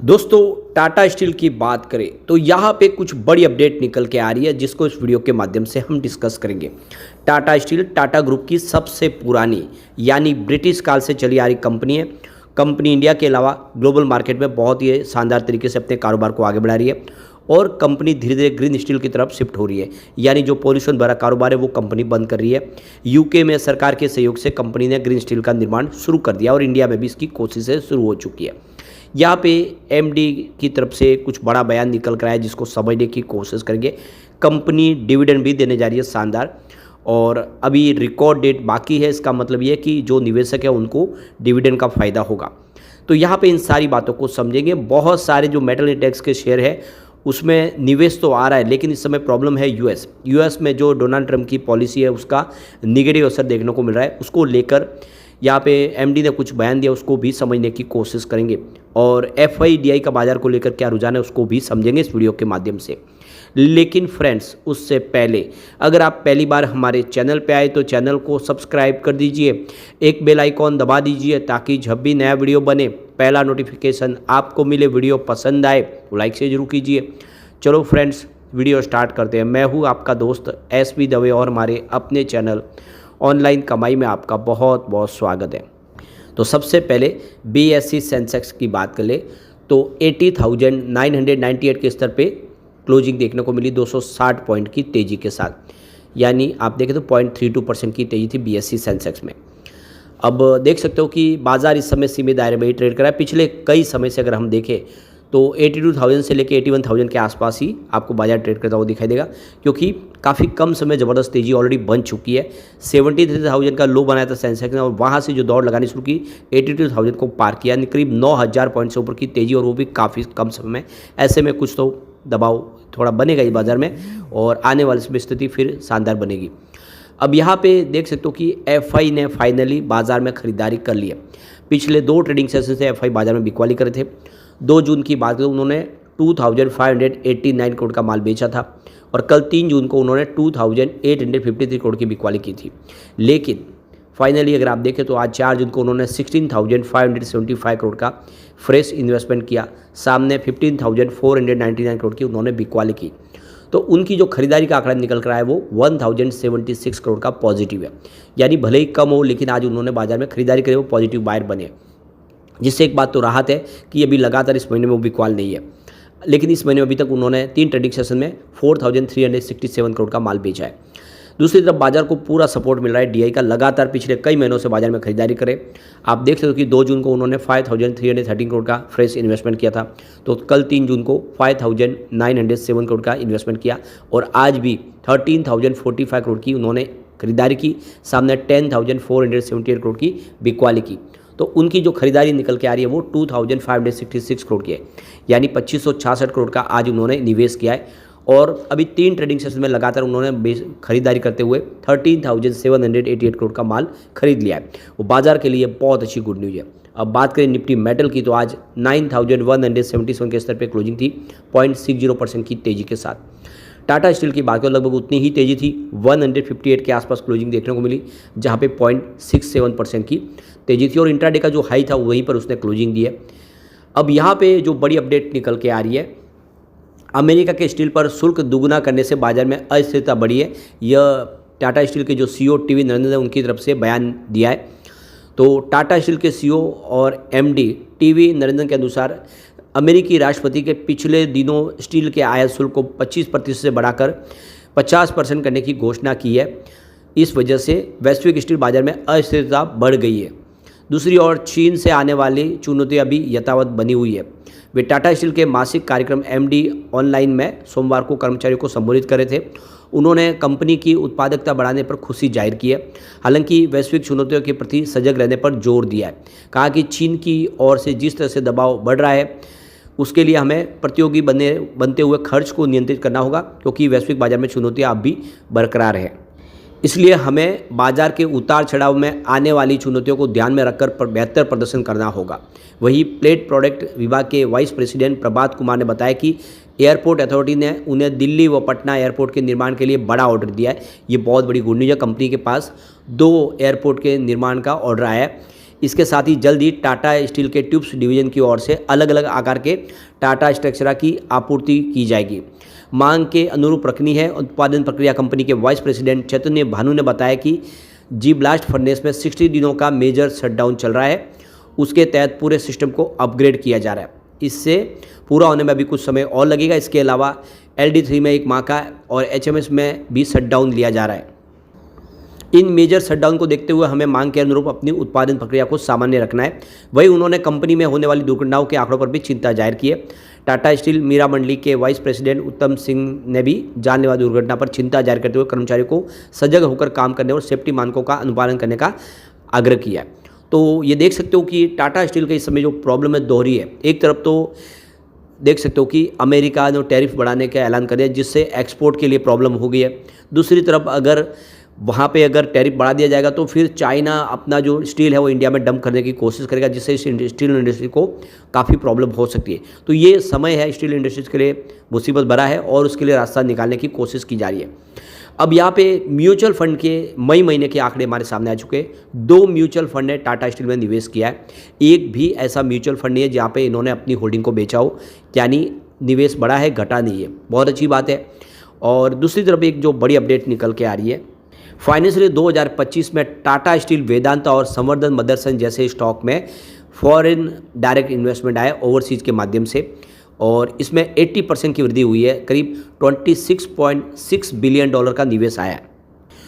दोस्तों टाटा स्टील की बात करें तो यहाँ पे कुछ बड़ी अपडेट निकल के आ रही है जिसको इस वीडियो के माध्यम से हम डिस्कस करेंगे। टाटा स्टील टाटा ग्रुप की सबसे पुरानी यानी ब्रिटिश काल से चली आ रही कंपनी है। कंपनी इंडिया के अलावा ग्लोबल मार्केट में बहुत ही शानदार तरीके से अपने कारोबार को आगे बढ़ा रही है और कंपनी धीरे धीरे ग्रीन स्टील की तरफ शिफ्ट हो रही है, यानी जो पॉल्यूशन भरा कारोबार है वो कंपनी बंद कर रही है। यूके में सरकार के सहयोग से कंपनी ने ग्रीन स्टील का निर्माण शुरू कर दिया और इंडिया में भी इसकी कोशिशें शुरू हो चुकी है। यहाँ पे एमडी की तरफ से कुछ बड़ा बयान निकल कर आया जिसको समझने की कोशिश करेंगे। कंपनी डिविडेंड भी देने जा रही है शानदार, और अभी रिकॉर्ड डेट बाकी है। इसका मतलब ये है कि जो निवेशक है उनको डिविडेंड का फ़ायदा होगा। तो यहाँ पे इन सारी बातों को समझेंगे। बहुत सारे जो मेटल इंडेक्स के शेयर है उसमें निवेश तो आ रहा है, लेकिन इस समय प्रॉब्लम है यूएस में जो डोनाल्ड ट्रंप की पॉलिसी है उसका निगेटिव असर देखने को मिल रहा है। उसको लेकर यहाँ पे एमडी ने कुछ बयान दिया, उसको भी समझने की कोशिश करेंगे। और एफआईडीआई का बाजार को लेकर क्या रुझान है उसको भी समझेंगे इस वीडियो के माध्यम से। लेकिन फ्रेंड्स, उससे पहले अगर आप पहली बार हमारे चैनल पे आए तो चैनल को सब्सक्राइब कर दीजिए, एक बेल आइकॉन दबा दीजिए ताकि जब भी नया वीडियो बने पहला नोटिफिकेशन आपको मिले। वीडियो पसंद आए तो लाइक से जरूर कीजिए। चलो फ्रेंड्स, वीडियो स्टार्ट करते हैं। मैं हूँ आपका दोस्त एसपी दवे और हमारे अपने चैनल ऑनलाइन कमाई में आपका बहुत बहुत स्वागत है। तो सबसे पहले बीएसई सेंसेक्स की बात कर ले तो 80,998 के स्तर पे क्लोजिंग देखने को मिली 260 पॉइंट की तेज़ी के साथ, यानी आप देखें तो 0.32% की तेज़ी थी बीएसई सेंसेक्स में। अब देख सकते हो कि बाज़ार इस समय सीमित दायरे में ही ट्रेड कर रहा है। पिछले कई समय से अगर हम देखें तो 82,000 से लेकर 81,000 के आसपास ही आपको बाजार ट्रेड करता हुआ दिखाई देगा, क्योंकि काफ़ी कम समय ज़बरदस्त तेज़ी ऑलरेडी बन चुकी है। 73,000 का लो बनाया था सेंसेक्स ने और वहाँ से जो दौड़ लगानी शुरू की 82,000 को पार किया, यानी करीब 9,000 पॉइंट से ऊपर की तेज़ी, और वो भी काफ़ी कम समय में। ऐसे में कुछ तो दबाव थोड़ा बनेगा इस बाज़ार में और आने वाली समय स्थिति फिर शानदार बनेगी। अब यहाँ पे देख सकते हो कि एफआई ने फाइनली बाज़ार में खरीदारी कर ली है। पिछले 2 ट्रेडिंग सेशन से एफआई बाज़ार में बिकवाली करे थे। 2 जून की बात करें उन्होंने 2,589 करोड़ का माल बेचा था और कल 3 जून को उन्होंने 2,853 करोड़ की बिकवाली की थी। लेकिन फाइनली अगर आप देखें तो आज 4 जून को उन्होंने 16,575 करोड़ का फ्रेश इन्वेस्टमेंट किया, सामने 15,499 करोड़ की उन्होंने बिकवाली की। तो उनकी जो खरीदारी का आंकड़ा निकल कर आया वो 1,076 करोड़ का पॉजिटिव है, यानी भले ही कम हो लेकिन आज उन्होंने बाजार में खरीदारी करी, वो पॉजिटिव बायर बने। जिससे एक बात तो राहत है कि अभी लगातार इस महीने में वो बिकवाल नहीं है, लेकिन इस महीने में अभी तक उन्होंने 3 ट्रेडिंग सेशन में 4,367 करोड़ का माल बेचा है। दूसरी तरफ बाजार को पूरा सपोर्ट मिल रहा है डीआई का, लगातार पिछले कई महीनों से बाजार में खरीदारी करे। आप देख सकते हो कि 2 जून को उन्होंने 5,313 करोड़ का फ्रेश इन्वेस्टमेंट किया था, तो कल 3 जून को 5,907 करोड़ का इन्वेस्टमेंट किया और आज भी 13,045 करोड़ की उन्होंने खरीदारी की, सामने 10,478 करोड़ की बिकवाली की। तो उनकी जो खरीदारी निकल के आ रही है वो 2,566 करोड़ की है, यानी 2,566 करोड़ का आज उन्होंने निवेश किया है। और अभी 3 ट्रेडिंग सेशन में लगातार उन्होंने खरीदारी करते हुए 13,788 करोड़ का माल खरीद लिया है। वो बाजार के लिए बहुत अच्छी गुड न्यूज़ है। अब बात करें निफ्टी मेटल की तो आज 9,177 के स्तर पर क्लोजिंग थी 0.60% की तेज़ी के साथ। टाटा स्टील की बात करें लगभग उतनी ही तेज़ी थी, 158 के आसपास क्लोजिंग देखने को मिली, जहाँ पे 0.67% की तेज़ी थी और इंट्राडे का जो हाई था वहीं पर उसने क्लोजिंग दी है। अब यहाँ पे जो बड़ी अपडेट निकल के आ रही है, अमेरिका के स्टील पर शुल्क दुगुना करने से बाजार में अस्थिरता बढ़ी है। यह टाटा स्टील के जो सीईओ टीवी नरेंद्र ने उनकी तरफ से बयान दिया है। तो टाटा स्टील के सीईओ और एमडी टीवी नरेंद्र के अनुसार अमेरिकी राष्ट्रपति के पिछले दिनों स्टील के आयात शुल्क को 25% से बढ़ाकर 50% करने की घोषणा की है। इस वजह से वैश्विक स्टील बाजार में अस्थिरता बढ़ गई है। दूसरी ओर चीन से आने वाली चुनौतियां भी यथावत बनी हुई है। वे टाटा स्टील के मासिक कार्यक्रम एमडी ऑनलाइन में सोमवार को कर्मचारियों को संबोधित कर रहे थे। उन्होंने कंपनी की उत्पादकता बढ़ाने पर खुशी जाहिर की है, हालांकि वैश्विक चुनौतियों के प्रति सजग रहने पर जोर दिया है। कहा कि चीन की ओर से जिस तरह से दबाव बढ़ रहा है उसके लिए हमें प्रतियोगी बनते हुए खर्च को नियंत्रित करना होगा, क्योंकि वैश्विक बाजार में चुनौतियां अब भी बरकरार है। इसलिए हमें बाजार के उतार चढ़ाव में आने वाली चुनौतियों को ध्यान में रखकर बेहतर प्रदर्शन करना होगा। वहीं प्लेट प्रोडक्ट विभाग के वाइस प्रेसिडेंट प्रभात कुमार ने बताया कि एयरपोर्ट अथॉरिटी ने उन्हें दिल्ली व पटना एयरपोर्ट के निर्माण के लिए बड़ा ऑर्डर दिया है। ये बहुत बड़ी गुड न्यूज़ है। कंपनी के पास 2 एयरपोर्ट के निर्माण का ऑर्डर आया है। इसके साथ ही जल्द ही टाटा स्टील के ट्यूब्स डिवीजन की ओर से अलग अलग आकार के टाटा स्ट्रक्चरा की आपूर्ति की जाएगी। मांग के अनुरूप रखनी है। उत्पादन प्रक्रिया कंपनी के वाइस प्रेसिडेंट चैतन्य भानु ने बताया कि जी ब्लास्ट फर्नेस में 60 दिनों का मेजर शटडाउन चल रहा है। उसके तहत पूरे सिस्टम को अपग्रेड किया जा रहा है। इससे पूरा होने में अभी कुछ समय और लगेगा। इसके अलावा LD3 में 1 माह का और HMS में भी शटडाउन लिया जा रहा है। इन मेजर शटडाउन को देखते हुए हमें मांग के अनुरूप अपनी उत्पादन प्रक्रिया को सामान्य रखना है। वहीं उन्होंने कंपनी में होने वाली दुर्घटनाओं के आंकड़ों पर भी चिंता जाहिर की है। टाटा स्टील मीरा मंडली के वाइस प्रेसिडेंट उत्तम सिंह ने भी जानलेवा दुर्घटना पर चिंता जाहिर करते हुए कर्मचारियों को सजग होकर काम करने और सेफ्टी मानकों का अनुपालन करने का आग्रह किया है। तो ये देख सकते हो कि टाटा स्टील का इस समय जो प्रॉब्लम है दोहरी है। एक तरफ तो देख सकते हो कि अमेरिका ने टैरिफ बढ़ाने का ऐलान कर दिया, जिससे एक्सपोर्ट के लिए प्रॉब्लम हो गई है। दूसरी तरफ अगर वहाँ पे अगर टैरिफ बढ़ा दिया जाएगा तो फिर चाइना अपना जो स्टील है वो इंडिया में डंप करने की कोशिश करेगा, जिससे इस स्टील इंडस्ट्री को काफ़ी प्रॉब्लम हो सकती है। तो ये समय है स्टील इंडस्ट्रीज के लिए मुसीबत भरा है और उसके लिए रास्ता निकालने की कोशिश की जा रही है। अब यहाँ पे म्यूचुअल फंड के मई महीने के आंकड़े हमारे सामने आ चुके हैं। 2 म्यूचुअल फंड ने टाटा स्टील में निवेश किया है। एक भी ऐसा म्यूचुअल फंड नहीं है जहाँ पे इन्होंने अपनी होल्डिंग को बेचा हो, यानी निवेश बढ़ा है, घटा नहीं है। बहुत अच्छी बात है। और दूसरी तरफ एक जो बड़ी अपडेट निकल के आ रही है, फाइनेंशियल 2025 में टाटा स्टील, वेदांता और संवर्धन मदरसन जैसे स्टॉक में फॉरेन डायरेक्ट इन्वेस्टमेंट आया ओवरसीज के माध्यम से, और इसमें 80% की वृद्धि हुई है। करीब $26.6 बिलियन का निवेश आया है।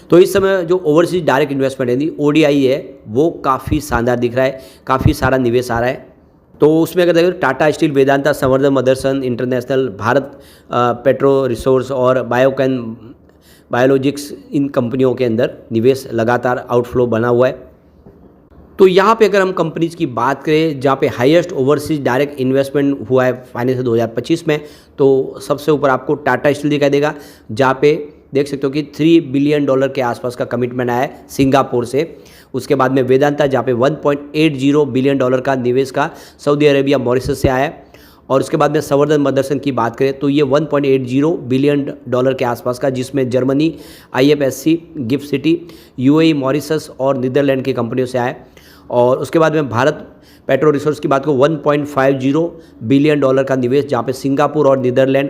तो इस समय जो ओवरसीज डायरेक्ट इन्वेस्टमेंट है ODI है वो काफ़ी शानदार दिख रहा है, काफ़ी सारा निवेश आ रहा है। तो उसमें अगर देखो टाटा स्टील, वेदांता, संवर्धन Motherson international, Bharat petro resource और बायोलॉजिक्स, इन कंपनियों के अंदर निवेश लगातार आउटफ्लो बना हुआ है। तो यहाँ पे अगर हम कंपनीज की बात करें जहाँ पे हाईएस्ट ओवरसीज डायरेक्ट इन्वेस्टमेंट हुआ है फाइनेंशियल 2025 में, तो सबसे ऊपर आपको टाटा स्टील दिखाई देगा, जहाँ पे देख सकते हो कि $3 बिलियन के आसपास का कमिटमेंट आया है सिंगापुर से। उसके बाद में वेदांता, जहाँ पे $1.80 बिलियन का निवेश का सऊदी अरेबिया, मॉरिशस से आया है। और उसके बाद में संवर्धन मदरसन की बात करें तो ये $1.80 बिलियन के आसपास का, जिसमें Germany, IFSC, gift city, UAE, Mauritius और नीदरलैंड की कंपनियों से आया। और उसके बाद में भारत पेट्रो रिसोर्स की बात को $1.50 बिलियन का निवेश, जहाँ पे सिंगापुर और नीदरलैंड।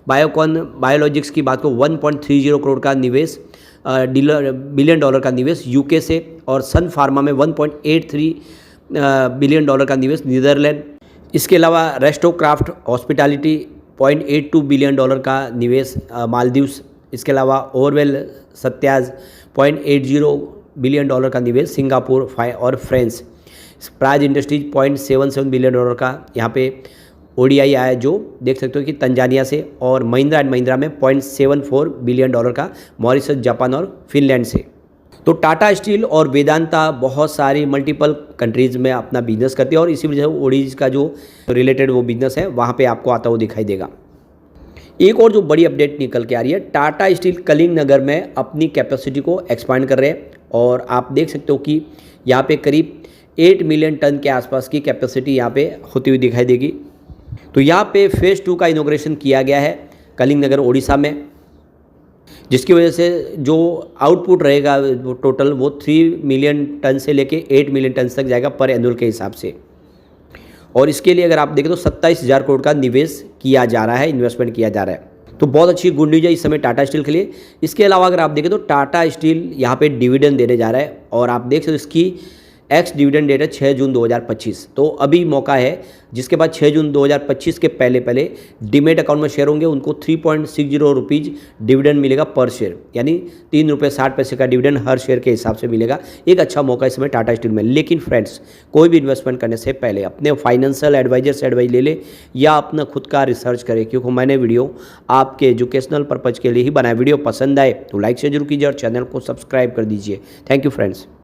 बायोकॉन बायोलॉजिक्स की बात को 1.30 करोड़ का निवेश, बिलियन का निवेश UK से। और सन फार्मा में $1.83 बिलियन का निवेश, नीदरलैंड। इसके अलावा रेस्टोक्राफ्ट हॉस्पिटैलिटी $0.82 बिलियन का निवेश, मालदीव्स। इसके अलावा ओवरवेल सत्याज $0.80 बिलियन का निवेश, सिंगापुर और फ्रांस। प्राइज इंडस्ट्रीज $0.77 बिलियन का यहाँ पे ODI आया है, जो देख सकते हो कि तंजानिया से। और महिंद्रा एंड महिंद्रा में $0.74 बिलियन का, मॉरिशस, जापान और फिनलैंड से। तो टाटा स्टील और वेदांता बहुत सारी मल्टीपल कंट्रीज़ में अपना बिजनेस करती है और इसी वजह से ओडीज का जो रिलेटेड वो बिजनेस है वहाँ पे आपको आता हुआ दिखाई देगा। एक और जो बड़ी अपडेट निकल के आ रही है, टाटा स्टील कलिंग नगर में अपनी कैपेसिटी को एक्सपांड कर रहे हैं और आप देख सकते हो कि यहाँ पे करीब 8 मिलियन टन के आसपास की कैपेसिटी यहाँ पे होती हुई दिखाई देगी। तो यहाँ पे फेज़ 2 का इनॉग्रेशन किया गया है कलिंग नगर, ओडिशा में, जिसकी वजह से जो आउटपुट रहेगा वो टोटल वो 3 मिलियन टन से लेके 8 मिलियन टन तक जाएगा पर एनुअल के हिसाब से। और इसके लिए अगर आप देखें तो 27,000 करोड़ का निवेश किया जा रहा है, इन्वेस्टमेंट किया जा रहा है। तो बहुत अच्छी गुड न्यूज़ है इस समय टाटा स्टील के लिए। इसके अलावा अगर आप देखें तो टाटा स्टील यहाँ पे डिविडेंड देने जा रहा है और आप देख सकते हो इसकी एक्स डिविडेंड डेट है 6 जून 2025। तो अभी मौका है, जिसके बाद 6 जून 2025 के पहले डीमेट अकाउंट में शेयर होंगे उनको 3.60 रुपीज़ डिविडेंड मिलेगा पर शेयर, यानी ₹3.60 का डिविडेंड हर शेयर के हिसाब से मिलेगा। एक अच्छा मौका इस समय टाटा स्टील में। लेकिन फ्रेंड्स, कोई भी इन्वेस्टमेंट करने से पहले अपने फाइनेंशियल एडवाइजर से एडवाइस ले ले या अपना खुद का रिसर्च करें, क्योंकि मैंने वीडियो आपके एजुकेशनल पर्पज़ के लिए ही बनाया। वीडियो पसंद आए तो लाइक से जरूर कीजिए और चैनल को सब्सक्राइब कर दीजिए। Thank you friends.